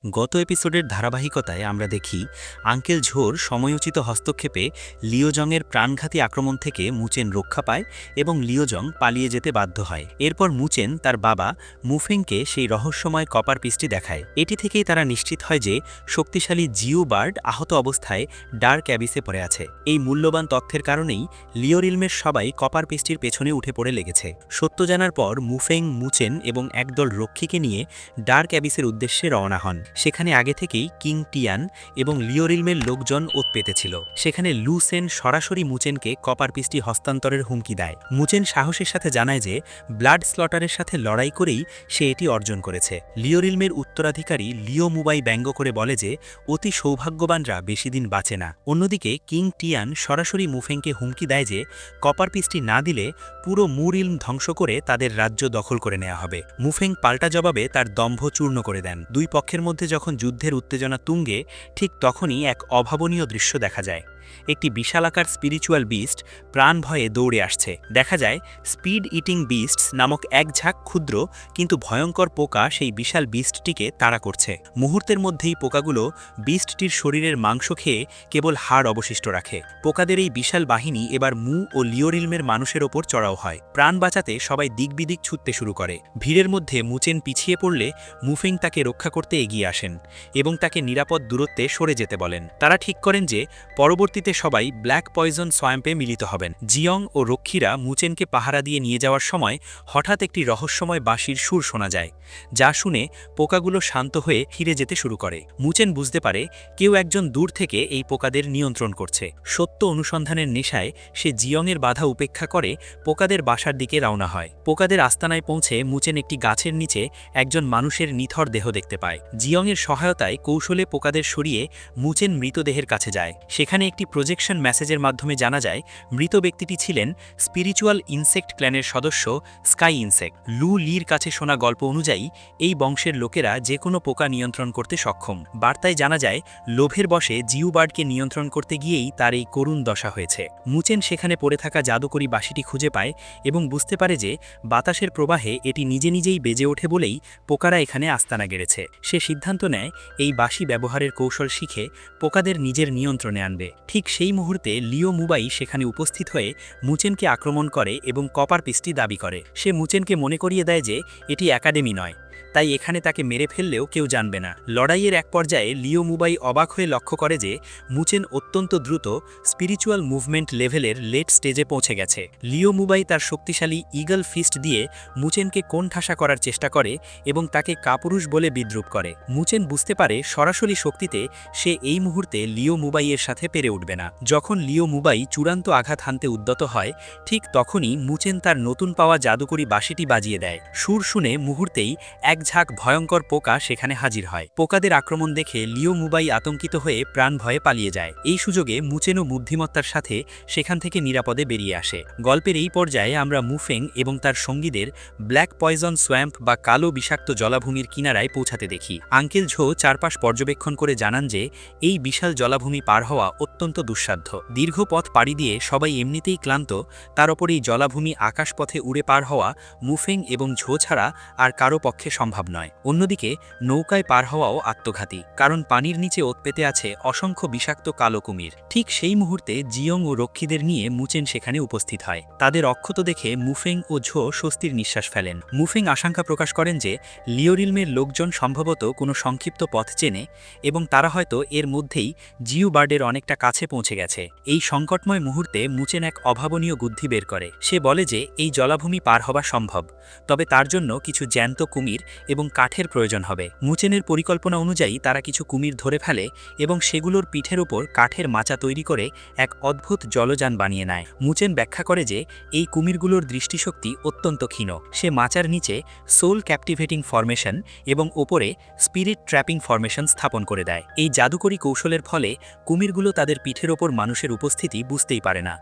গত এপিসোডের ধারাবাহিকতায় আমরা দেখি আঙ্কেল ঝোর সময়োচিত হস্তক্ষেপে লিওজংয়ের প্রাণঘাতী আক্রমণ থেকে মুচেন রক্ষা পায় এবং লিওজং পালিয়ে যেতে বাধ্য হয়। এরপর মুচেন তার বাবা মুফেংকে সেই রহস্যময় কপার পিসটি দেখায়। এটি থেকেই তারা নিশ্চিত হয় যে শক্তিশালী জিউ বার্ড আহত অবস্থায় ডার্ক অ্যাবিসে পড়ে আছে। এই মূল্যবান তথ্যের কারণেই লিওরিলমের সবাই কপার পিসটির পেছনে উঠে পড়ে লেগেছে। সত্য জানার পর মুফেং, মুচেন এবং একদল রক্ষীকে নিয়ে ডার্ক অ্যাবিসের উদ্দেশ্যে রওনা হন। সেখানে আগে থেকেই কিং টিয়ান এবং লিওরিলমের লোকজন ওত পেতেছিল। সেখানে লু সেন সরাসরি মুচেনকে কপার পিসটি হস্তান্তরের হুমকি দেয়। মুচেন সাহসের সাথে জানায় যে ব্লাড স্লটারের সাথে লড়াই করেই সে এটি অর্জন করেছে। লিওরিলমের উত্তরাধিকারী লিও মুবাই ব্যঙ্গ করে বলে যে অতি সৌভাগ্যবানরা বেশি দিন বাঁচে না। অন্যদিকে কিং টিয়ান সরাসরি মুফেংকে হুমকি দেয় যে কপার পিসটি না দিলে পুরো মুরিলম ধ্বংস করে তাদের রাজ্য দখল করে নেওয়া হবে। মুফেং পাল্টা জবাবে তার দম্ভ চূর্ণ করে দেন। দুই পক্ষের মধ্যে যখন যুদ্ধের উত্তেজনা তুঙ্গে, ঠিক তখনই এক অভাবনীয় দৃশ্য দেখা যায়। একটি বিশালাকার স্পিরিচুয়াল বিস্ট প্রাণ ভয়ে দৌড়ে আসছে। দেখা যায় স্পিড ইটিং বিস্টস নামক এক ঝাঁক ক্ষুদ্র কিন্তু ভয়ঙ্কর পোকা সেই বিশাল বিস্টটিকে তাড়া করছে। মুহূর্তের মধ্যেই পোকাগুলো বিস্টটির শরীরের মাংস খেয়ে কেবল হাড় অবশিষ্ট রাখে। পোকাদের এই বিশাল বাহিনী এবার মু ও লিওরিলমের মানুষের ওপর চড়াও হয়। প্রাণ বাঁচাতে সবাই দিকবিদিক ছুটতে শুরু করে। ভিড়ের মধ্যে মুচেন পিছিয়ে পড়লে মুফেং তাকে রক্ষা করতে এগিয়ে আসেন এবং তাকে নিরাপদ দূরত্বে সরে যেতে বলেন। তারা ঠিক করেন যে পরবর্তীতে সবাই ব্ল্যাক পয়জন সোয়াম্পে মিলিত হবেন। জিয়ং ও রক্ষীরা মুচেনকে পাহারা দিয়ে নিয়ে যাওয়ার সময় হঠাৎ একটি রহস্যময় বাঁশির সুর শোনা যায়, যা শুনে পোকাগুলো শান্ত হয়ে ফিরে যেতে শুরু করে। মুচেন বুঝতে পারে কেউ একজন দূর থেকে এই পোকাদের নিয়ন্ত্রণ করছে। সত্য অনুসন্ধানের নেশায় সে জিয়ংয়ের বাধা উপেক্ষা করে পোকাদের বাসার দিকে রওনা হয়। পোকাদের আস্তানায় পৌঁছে মুচেন একটি গাছের নিচে একজন মানুষের নিথর দেহ দেখতে পায়। জিয়ংয়ের সহায়তায় কৌশলে পোকাদের সরিয়ে মুচেন মৃতদেহের কাছে যায়। সেখানে একটি প্রজেকশন মেসেজের মাধ্যমে জানা যায় মৃত ব্যক্তিটি ছিলেন স্পিরিচুয়াল ইনসেক্ট ক্ল্যানের সদস্য স্কাই ইনসেক্ট। লু লির কাছে শোনা গল্প অনুযায়ী এই বংশের লোকেরা যে কোনো পোকা নিয়ন্ত্রণ করতে সক্ষম। বার্তায় জানা যায় লোভের বশে জিউ বার্ডকে নিয়ন্ত্রণ করতে গিয়েই তার এই করুণ দশা হয়েছে। মুচেন সেখানে পড়ে থাকা জাদুকরী বাঁশিটি খুঁজে পায় এবং বুঝতে পারে যে বাতাসের প্রবাহে এটি নিজে নিজেই বেজে ওঠে বলেই পোকারা এখানে আস্তানা গেড়েছে। সে সিদ্ধান্ত নেয় এই বাঁশি ব্যবহারের কৌশল শিখে পোকাদের নিজের নিয়ন্ত্রণে আনবে। ঠিক সেই মুহূর্তে লিও মুবাই সেখানে উপস্থিত হয়ে মুচেনকে আক্রমণ করে এবং কপার পিসটি দাবি করে। সে মুচেনকে মনে করিয়ে দেয় যে এটি একাডেমি নয়, তাই এখানে তাকে মেরে ফেললেও কেউ জানবে না। লড়াইয়ের এক পর্যায়ে লিও মুবাই অবাক হয়ে লক্ষ্য করে যে মুচেন অত্যন্ত দ্রুত স্পিরিচুয়াল মুভমেন্ট লেভেলের লেট স্টেজে পৌঁছে গেছে। লিও মুবাই তার শক্তিশালী ইগল ফিস্ট দিয়ে মুচেনকে কোণঠাসা করার চেষ্টা করে এবং তাকে কাপুরুষ বলে বিদ্রূপ করে। মুচেন বুঝতে পারে সরাসরি শক্তিতে সে এই মুহূর্তে লিও মুবাইয়ের সাথে পেরে উঠবে না। যখন লিও মুবাই চূড়ান্ত আঘাত হানতে উদ্যত হয়, ঠিক তখনই মুচেন তার নতুন পাওয়া জাদুকরী বাঁশিটি বাজিয়ে দেয়। সুর শুনে মুহূর্তেই এক ঝাঁক ভয়ঙ্কর পোকা সেখানে হাজির হয়। পোকাদের আক্রমণ দেখে লিও মুবাই আতঙ্কিত হয়ে প্রাণ ভয়ে পালিয়ে যায়। এই সুযোগে মুচেনও বুদ্ধিমত্তার সাথে সেখান থেকে নিরাপদে বেরিয়ে আসে। গল্পের এই পর্যায়ে আমরা মুফেং এবং তার সঙ্গীদের ব্ল্যাক পয়জন সোয়াম্প বা কালো বিষাক্ত জলাভূমির কিনারায় পৌঁছাতে দেখি। আঙ্কেল ঝো চারপাশ পর্যবেক্ষণ করে জানান যে এই বিশাল জলাভূমি পার হওয়া অত্যন্ত দুঃসাধ্য। দীর্ঘ পথ পাড়ি দিয়ে সবাই এমনিতেই ক্লান্ত, তার ওপর এই জলাভূমি আকাশপথে উড়ে পার হওয়া মুফেং এবং ঝো ছাড়া আর কারো পক্ষে সম্ভব নয়। অন্যদিকে নৌকায় পার হওয়াও আত্মঘাতী, কারণ পানির নিচে ওত পেতে আছে অসংখ্য বিষাক্ত কালো কুমির। ঠিক সেই মুহূর্তে জিয়ং ও রক্ষীদের নিয়ে মুচেন সেখানে উপস্থিত হয়। তাদের অক্ষত দেখে মুফেং ও ঝো স্বস্তির নিঃশ্বাস ফেলেন। মুফেং আশঙ্কা প্রকাশ করেন যে লিওরিলমের লোকজন সম্ভবত কোনো সংক্ষিপ্ত পথ চেনে এবং তারা হয়তো এর মধ্যেই জিউ বার্ডের অনেকটা কাছে পৌঁছে গেছে। এই সংকটময় মুহূর্তে মুচেন এক অভাবনীয় বুদ্ধি বের করে। সে বলে যে এই জলাভূমি পার হওয়া সম্ভব, তবে তার জন্য কিছু জ্যান্ত কুমির এবং কাঠের প্রয়োজন হবে। মুচেনের পরিকল্পনা অনুযায়ী তারা কিছু কুমির ধরে ফেলে এবং সেগুলোর পিঠের ওপর কাঠের মাচা তৈরি করে এক অদ্ভুত জলযান বানিয়ে নেয়। মুচেন ব্যাখ্যা করে যে এই কুমিরগুলোর দৃষ্টিশক্তি অত্যন্ত ক্ষীণ। সে মাচার নিচে সোল ক্যাপটিভেটিং ফরমেশন এবং ওপরে স্পিরিট ট্র্যাপিং ফরমেশন স্থাপন করে দেয়। এই জাদুকরী কৌশলের ফলে কুমিরগুলো তাদের পিঠের ওপর মানুষের উপস্থিতি বুঝতেই পারে না,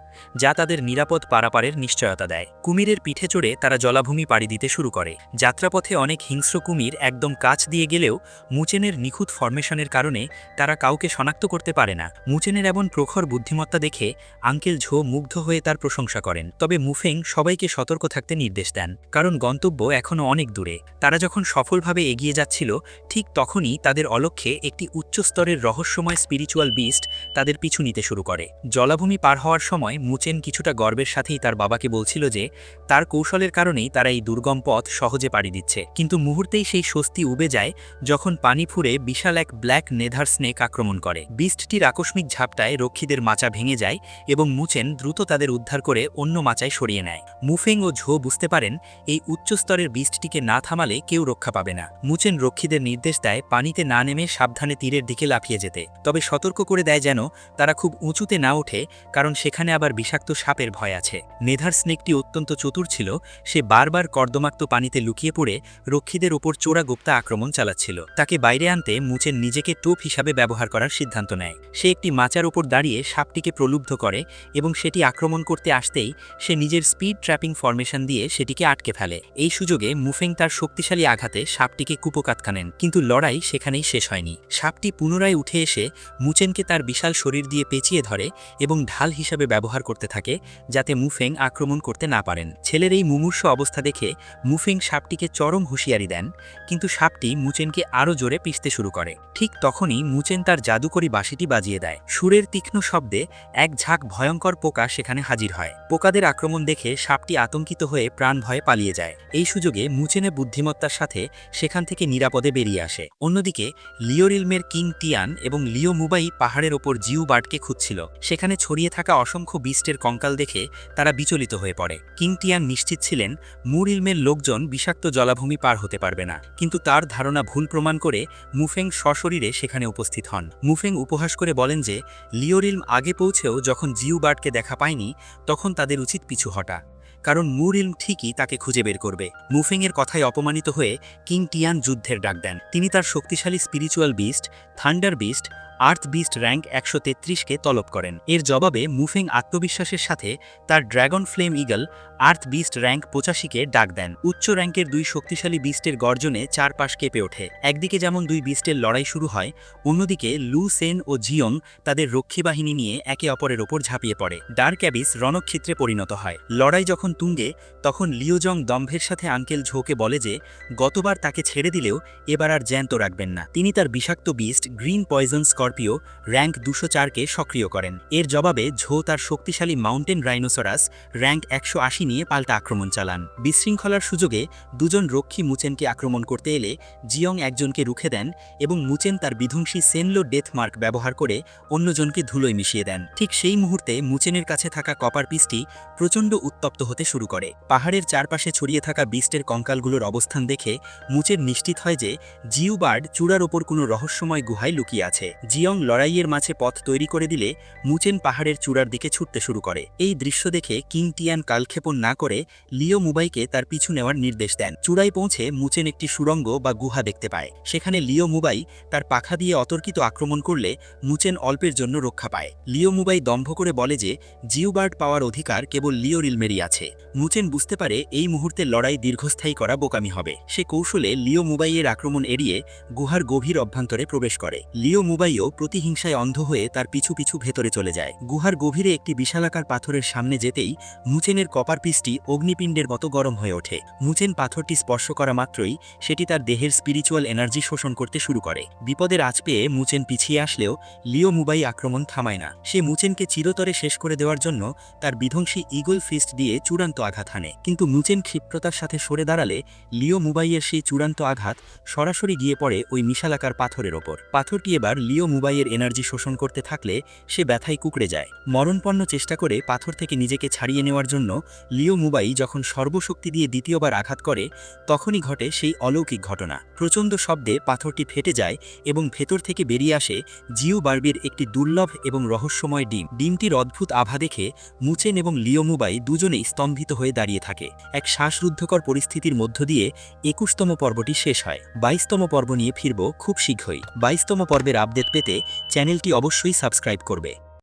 যা তাদের নিরাপদ পারাপারের নিশ্চয়তা দেয়। কুমিরের পিঠে চড়ে তারা জলাভূমি পাড়ি দিতে শুরু করে। যাত্রাপথে অনেক হিংস্র হিংস্র কুমির একদম কাছ দিয়ে গেলেও মুচেনের নিখুঁত ফরমেশনের কারণে তারা কাউকে শনাক্ত করতে পারে না। মুচেনের এমন প্রখর বুদ্ধিমত্তা দেখে আঙ্কেল ঝো মুগ্ধ হয়ে তার প্রশংসা করেন। তবে মুফেং সবাইকে সতর্ক থাকতে নির্দেশ দেন, কারণ গন্তব্য এখনও অনেক দূরে। তারা যখন সফলভাবে এগিয়ে যাচ্ছিল, ঠিক তখনই তাদের অলক্ষ্যে একটি উচ্চ স্তরের রহস্যময় স্পিরিচুয়াল বিস্ট তাদের পিছু নিতে শুরু করে। জলাভূমি পার হওয়ার সময় মুচেন কিছুটা গর্বের সাথেই তার বাবাকে বলছিল যে তার কৌশলের কারণেই তারা এই দুর্গম পথ সহজে পাড়ি দিচ্ছে। কিন্তু মুহূর্তেই সেই স্বস্তি উবে যায় যখন পানি ফুঁড়ে বিশাল এক ব্ল্যাক নেধার স্নেক আক্রমণ করে। বিস্টটির আকস্মিক ঝাপটায় রক্ষীদের মাচা ভেঙে যায় এবং মুচেন দ্রুত তাদের উদ্ধার করে অন্য মাচায় সরিয়ে নেয়। মুফেং ও ঝো বুঝতে পারেন এই উচ্চস্তরের বিস্টটিকে না থামালে কেউ রক্ষা পাবে না। মুচেন রক্ষীদের নির্দেশ দেয় পানিতে না নেমে সাবধানে তীরের দিকে লাফিয়ে যেতে, তবে সতর্ক করে দেয় যেন তারা খুব উঁচুতে না ওঠে, কারণ সেখানে আবার বিষাক্ত সাপের ভয় আছে। নেধার স্নেকটি অত্যন্ত চতুর ছিল, সে বারবার কর্দমাক্ত পানিতে লুকিয়ে পড়ে রক্ষীদের ওপর চোরাগোপ্তা আক্রমণ চালাচ্ছিল। তাকে বাইরে আনতে মুচেন নিজেকে টোপ হিসাবে ব্যবহার করার সিদ্ধান্ত নেয়। সে একটি মাচার ওপর দাঁড়িয়ে সাপটিকে প্রলুব্ধ করে এবং সেটি আক্রমণ করতে আসতেই সে নিজের স্পিড ট্র্যাপিং ফরমেশন দিয়ে সেটিকে আটকে ফেলে। এই সুযোগে মুফেং তার শক্তিশালী আঘাতে সাপটিকে কুপোকাত কানেন, কিন্তু লড়াই সেখানেই শেষ হয়নি। সাপটি পুনরায় উঠে এসে মুচেনকে তার বিশাল শরীর দিয়ে পেঁচিয়ে ধরে এবং ঢাল হিসাবে ব্যবহার করতে থাকে, যাতে মুফেং আক্রমণ করতে না পারেন। ছেলের এই মুমূর্ষ অবস্থা দেখে মুফেং সাপটিকে চরম হুঁশিয়ারি দেন, কিন্তু সাপটি মুচেনকে আরও জোরে পিষতে শুরু করে। ঠিক তখনই মুচেন তার জাদুকরী বাঁশিটি বাজিয়ে দেয়। সুরের তীক্ষ্ণ শব্দে এক ঝাঁক ভয়ঙ্কর পোকা সেখানে হাজির হয়। পোকাদের আক্রমণ দেখে সাপটি আতঙ্কিত হয়ে প্রাণ ভয়ে পালিয়ে যায়। এই সুযোগে মুচেনের বুদ্ধিমত্তার সাথে সেখান থেকে নিরাপদে বেরিয়ে আসে। অন্যদিকে লিওরিলমের কিং টিয়ান এবং লিও মুবাই পাহাড়ের ওপর জিউ বার্ডকে খুঁজছিল। সেখানে ছড়িয়ে থাকা অসংখ্য বিস্টের কঙ্কাল দেখে তারা বিচলিত হয়ে পড়ে। কিং টিয়ান নিশ্চিত ছিলেন মুরিলমের লোকজন বিষাক্ত জলাভূমি পার হতে পারবে না, কিন্তু তার ধারণা ভুল প্রমাণ করে মুফেং সশরীরে সেখানে উপস্থিত হন। মুফেং উপহাস করে বলেন যে লিওরিলম আগে পৌঁছেও যখন জিউ বার্ডকে দেখা পায়নি, তখন তাদের উচিত পিছু হটা, কারণ মুরিলম ঠিকই তাকে খুঁজে বের করবে। মুফেংয়ের কথায় অপমানিত হয়ে কিং টিয়ান যুদ্ধের ডাক দেন। তিনি তার শক্তিশালী স্পিরিচুয়াল বিস্ট থান্ডার বিস্ট আর্থ বিস্ট র্যাঙ্ক 133কে তলব করেন। এর জবাবে মুফেং আত্মবিশ্বাসের সাথে তার ড্র্যাগন ফ্লেম ইগল আর্থ বিস্ট র্যাঙ্ক 85কে ডাক দেন। উচ্চ র্যাঙ্কের দুই শক্তিশালী বিস্টের গর্জনে চারপাশ কেঁপে ওঠে। একদিকে যেমন দুই বিস্টের লড়াই শুরু হয়, অন্যদিকে লু সেন ও জিয়ং তাদের রক্ষী বাহিনী নিয়ে একে অপরের ওপর ঝাঁপিয়ে পড়ে। ডার্ক অ্যাবিস রণক্ষেত্রে পরিণত হয়। লড়াই যখন তুঙ্গে, তখন লিওজং দম্ভের সাথে আঙ্কেল ঝোকে বলে যে গতবার তাকে ছেড়ে দিলেও এবার আর জ্যান্ত রাখবেন না। তিনি তার বিষাক্ত beast green poison scorpio rank 204কে সক্রিয় করেন। এর জবাবে ঝো তার শক্তিশালী মাউন্টেন রাইনোসরাস র্যাঙ্ক 180 নিয়ে পাল্টা আক্রমণ চালান। বিশৃঙ্খলার সুযোগে দুজন রক্ষী মুচেনকে আক্রমণ করতে এলে জিয়ং একজনকে রুখে দেন এবং মুচেন তার বিধ্বংসী সেনলো ডেথ মার্ক ব্যবহার করে অন্যজনকে ধুলোয় মিশিয়ে দেন। ঠিক সেই মুহূর্তে মুচেনের কাছে থাকা কপার পিসটি প্রচণ্ড উত্তপ্ত হতে শুরু করে। পাহাড়ের চারপাশে ছড়িয়ে থাকা বিস্টের কঙ্কালগুলোর অবস্থান দেখে মুচেন নিশ্চিত হয় যে জিউ বার্ড চূড়ার ওপর কোনো রহস্যময় গুহায় লুকিয়ে আছে। জিয়ং লড়াইয়ের মাঝে পথ তৈরি করে দিলে মুচেন পাহাড়ের চূড়ার দিকে ছুটতে শুরু করে। এই দৃশ্য দেখে কিং টিয়ান কালক্ষেপণ না করে লিও মুবাইকে তার পিছু নেওয়ার নির্দেশ দেন। চূড়ায় পৌঁছে মুচেন একটি সুড়ঙ্গ বা গুহা দেখতে পায়। সেখানে লিও মুবাই তার পাখা দিয়ে অতর্কিত আক্রমণ করলে মুচেন অল্পের জন্য রক্ষা পায়। লিও মুবাই দম্ভ করে বলে যে জিউ বার্ড পাওয়ার অধিকার কেবল লিও রিলমেরই আছে। মুচেন বুঝতে পারে এই মুহূর্তে লড়াই দীর্ঘস্থায়ী করা বোকামি হবে। সে কৌশলে লিও মুবাইয়ের আক্রমণ এড়িয়ে গুহার গভীর অভ্যন্তরে প্রবেশ করে। লিও মুবাইও প্রতিহিংসায় অন্ধ হয়ে তার পিছু পিছু ভেতরে চলে যায়। গুহার গভীরে একটি বিশালাকার পাথরের সামনে যেতেই মুচেনের কপার পিসটি অগ্নিপিণ্ডের মতো গরম হয়ে ওঠে। মুচেন পাথরটি স্পর্শ করা মাত্রই সেটি তার দেহের স্পিরিচুয়াল এনার্জি শোষণ করতে শুরু করে। বিপদের আঁচ পেয়ে মুচেন পিছিয়ে আসলেও লিও মুবাই আক্রমণ থামায় না। সে মুচেনকে চিরতরে শেষ করে দেওয়ার জন্য তার বিধ্বংসী ইগল ফিস্ট দিয়ে চূড়ান্ত আঘাত হানে, কিন্তু মুচেন ক্ষিপ্রতার সাথে সরে দাঁড়ালে লিও মুবাইয়ের সেই চূড়ান্ত আঘাত সরাসরি গিয়ে পড়ে ওই বিশালাকার পাথরের ওপর। পাথরটি এবার লিও মুবাইয়ের এনার্জি শোষণ করতে থাকলে সে ব্যথায় কুঁকড়ে যায়। মরণপন্ন চেষ্টা করে পাথর থেকে নিজেকে ছাড়িয়ে নেওয়ার জন্য লিও মুবাই যখন সর্বশক্তি দিয়ে দ্বিতীয়বার আঘাত করে, তখনই ঘটে সেই অলৌকিক ঘটনা। প্রচণ্ড শব্দে পাথরটি ফেটে যায় এবং ভেতর থেকে বেরিয়ে আসে জিউ বার্বির একটি দুর্লভ এবং রহস্যময় ডিম। ডিমটির অদ্ভুত আভা দেখে মুচেন এবং লিও মুবাই দুজনেই স্তম্ভিত হয়ে দাঁড়িয়ে থাকে। এক শ্বাসরুদ্ধকর পরিস্থিতির মধ্য দিয়ে 21তম পর্বটি শেষ হয়। 22তম পর্ব নিয়ে ফিরব খুব শীঘ্রই। 22তম পর্বের আপডেট পেতে চ্যানেলটি অবশ্যই সাবস্ক্রাইব করবে।